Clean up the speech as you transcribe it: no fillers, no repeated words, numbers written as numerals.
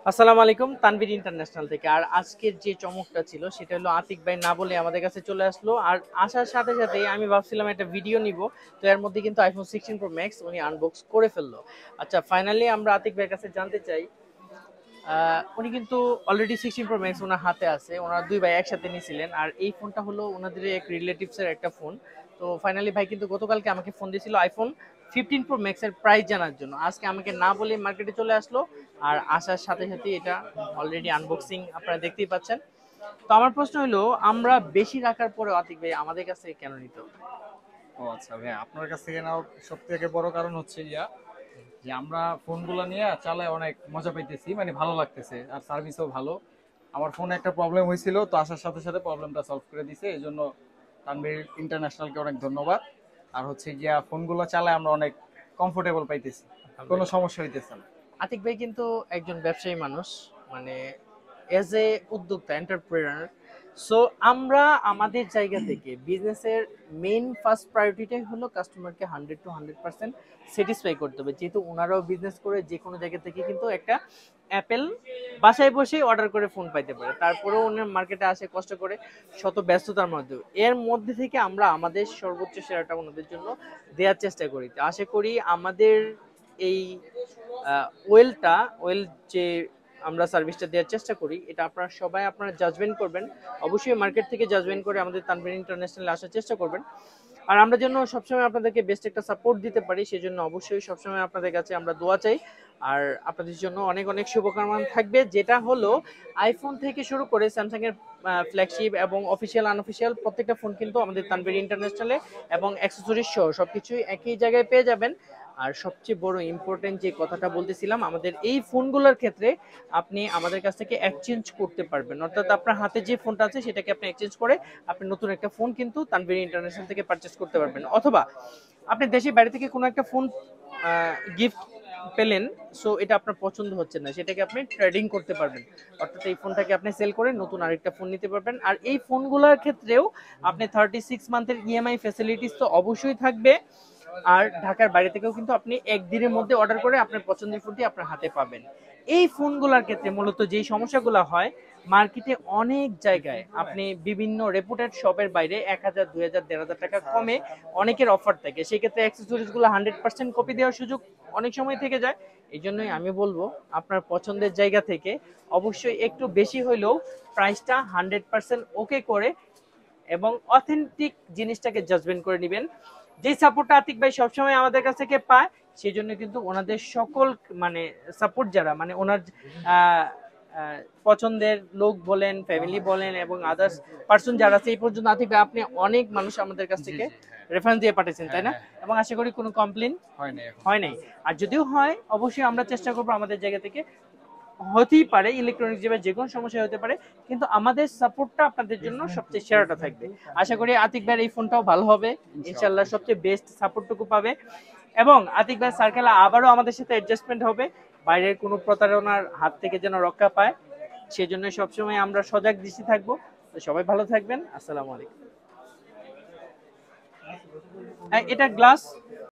আসসালামু আলাইকুম, তানভীর ইন্টারন্যাশনাল থেকে। আর আজকের যে চমকটা ছিল সেটা হলো আতিক ভাই না বলে আমাদের কাছে চলে আসলো। আর আসার সাথে সাথেই আমি ভাবছিলাম একটা ভিডিও নিব, তো এর মধ্যে কিন্তু আইফোন 16 প্রো ম্যাক্স উনি আনবক্স করে ফেললো। আচ্ছা, ফাইনালি আমরা আতিক ভাইয়ের কাছে জানতে চাই, উনি কিন্তু অলরেডি 16 প্রো ম্যাক্স ওনার হাতে আছে, ওনার দুই ভাই একসাথে নিয়েছিলেন। আর এই ফোনটা হলো ওনাদের এক রিলেটিভসের একটা ফোন। তো ফাইনালি ভাই কিন্তু গতকালকে আমাকে ফোন দিয়েছিল আইফোন 15 প্রো ম্যাক্স এর প্রাইস জানার জন্য। আজকে আমাকে না বলে মার্কেটে চলে আসলো, আর আসার সাথে সাথে এটা অলরেডি আনবক্সিং আপনারা দেখতেই পাচ্ছেন। তো আমার প্রশ্ন হলো, আমরা বেশি রাখার পরে আতিক ভাই আমাদের কাছে কেন নিতে হবে? ও আচ্ছা ভাই, আপনার কাছ থেকে নেওয়ার সব থেকে বড় কারণ হচ্ছে যে আমরা ফোনগুলো নিয়ে চালায় অনেক মজা পাইতেছি, মানে ভালো লাগতেছে আর সার্ভিসও ভালো। আমার ফোনে একটা প্রবলেম হয়েছিল, তো আসার সাথে সাথে প্রবলেমটা সলভ করে দিছে, এই জন্য তানভীর ইন্টারন্যাশনালকে অনেক ধন্যবাদ। আর হচ্ছে ফোনগুলো চালায় আমরা অনেক কমফোর্টেবল পাইতেছি, কোনো সমস্যা হইতেছে না। আতিক ভাই কিন্তু একজন ব্যবসায়ী মানুষ, মানে এজ এ উদ্যোক্তা, এন্টারপ্রেনার। সো আমরা আমাদের জায়গা থেকে বিজনেসের মেইন ফার্স্ট প্রায়োরিটিটাই হলো কাস্টমারকে 100 to 100% স্যাটিসফাই করতে হবে। যেহেতু ওনারাও বিজনেস করে, যে কোনো জায়গা থেকে কিন্তু একটা অ্যাপেল বাসায় বসেই অর্ডার করে ফোন পাইতে পারে। তারপরেও ওনার মার্কেটে আসে কষ্ট করে, শত ব্যস্ততার মধ্যে, এর মধ্যে থেকে আমরা আমাদের সর্বোচ্চ সেরাটা ওনাদের জন্য দেওয়ার চেষ্টা করি। তো আশা করি আমাদের এই ওয়েল যে আমরা সার্ভিসটা দেওয়ার চেষ্টা করি, এটা আপনারা সবাই আপনারা জাজমেন্ট করবেন। অবশ্যই মার্কেট থেকে জাজমেন্ট করে আমাদের তানভীর ইন্টারন্যাশনালে আসার চেষ্টা করবেন। আর আমরা যেন সবসময় আপনাদেরকে বেস্ট একটা সাপোর্ট দিতে পারি, সেজন্য অবশ্যই সবসময় আপনাদের কাছে আমরা দোয়া চাই। আর আপনাদের জন্য অনেক অনেক শুভকামনা থাকবে, যেটা হলো আইফোন থেকে শুরু করে স্যামসাং এর ফ্ল্যাগশিপ এবং অফিসিয়াল আনঅফিসিয়াল প্রত্যেকটা ফোন কিন্তু আমাদের তানভীর ইন্টারন্যাশনালে এবং অ্যাক্সেসরিজ সহ সবকিছুই একই জায়গায় পেয়ে যাবেন। আর সবচেয়ে বড় ইম্পর্টেন্ট যে কথাটা বলতেছিলাম, আমাদের এই ফোনগুলোর ক্ষেত্রে আপনি আমাদের কাছ থেকে এক্সচেঞ্জ করতে পারবেন। অর্থাৎ আপনার হাতে যে ফোনটা আছে সেটাকে আপনি এক্সচেঞ্জ করে আপনি নতুন একটা ফোন কিন্তু তানভীর ইন্টারন্যাশনাল থেকে পারচেজ করতে পারবেন। অথবা আপনি দেশের বাইরে থেকে কোনো একটা ফোন গিফট পেলেন, সো এটা আপনার পছন্দ হচ্ছে না, সেটাকে আপনি ট্রেডিং করতে পারবেন। অর্থাৎ এই ফোনটাকে আপনি সেল করে নতুন আরেকটা ফোন নিতে পারবেন। আর এই ফোনগুলোর ক্ষেত্রেও আপনি 36 মান্থের ইএমআই ফ্যাসিলিটিস তো অবশ্যই থাকবে। আর ঢাকার বাইরে থেকেও কিন্তু আপনি একদিনের মধ্যে অর্ডার করে আপনার পছন্দের ফোনটি আপনার হাতে পাবেন। এই ফোনগুলোর ক্ষেত্রে মূলত যেই সমস্যাগুলো হয়, মার্কেটে অনেক জায়গায় আপনি বিভিন্ন রেপুটেড শপের বাইরে 1000, 2000, 1500 টাকা কমে অনেকের অফার থাকে, সেই ক্ষেত্রে অ্যাক্সেসরিজগুলো 100% কপি দেওয়ার সুযোগ অনেক সময় থেকে যায়। এই জন্যই আমি বলবো, আপনার পছন্দের জায়গা থেকে অবশ্যই একটু বেশি হইলেও প্রাইসটা 100% ওকে করে এবং অথেন্টিক জিনিসটাকে জাজমেন্ট করে নেবেন। যে সাপোর্টটা আতিক ভাই সবসময় আমাদের কাছ থেকে পায়, সেই জন্য কিন্তু ওনাদের সকল মানে সাপোর্ট যারা মানে ওনার আহ, পছন্দের লোক বলেন, ফ্যামিলি বলেন এবং আদার্স পার্সন যারা আছে, এই পর্যন্ত আতিক ভাই আপনি অনেক মানুষ আমাদের কাছ থেকে রেফারেন্স দিয়ে পাঠিয়েছেন, তাই না? এবং আশা করি কোনো কমপ্লেন হয় নাই। আর যদিও হয়, অবশ্যই আমরা চেষ্টা করবো আমাদের জায়গা থেকে। হতেই পারে ইলেকট্রনিক যে কোনো সমস্যা হতে পারে, কিন্তু আমাদের সাপোর্টটা আপনাদের জন্য সবচেয়ে সেরাটা থাকবে। আশা করি আতিক ভাইয়ের এই ফোনটাও ভালো হবে, ইনশাল্লাহ সবচেয়ে বেস্ট সাপোর্টটুকু পাবে। এবং আতিক ভাই সার্কেল আবারও আমাদের সাথে অ্যাডজাস্টমেন্ট হবে, বাইরের কোনো প্রতারণার হাত থেকে যেন রক্ষা পায়, সেজন্য সবসময় আমরা সজাগ দৃষ্টি থাকবো। তো সবাই ভালো থাকবেন, আসসালামু আলাইকুম। এটা গ্লাস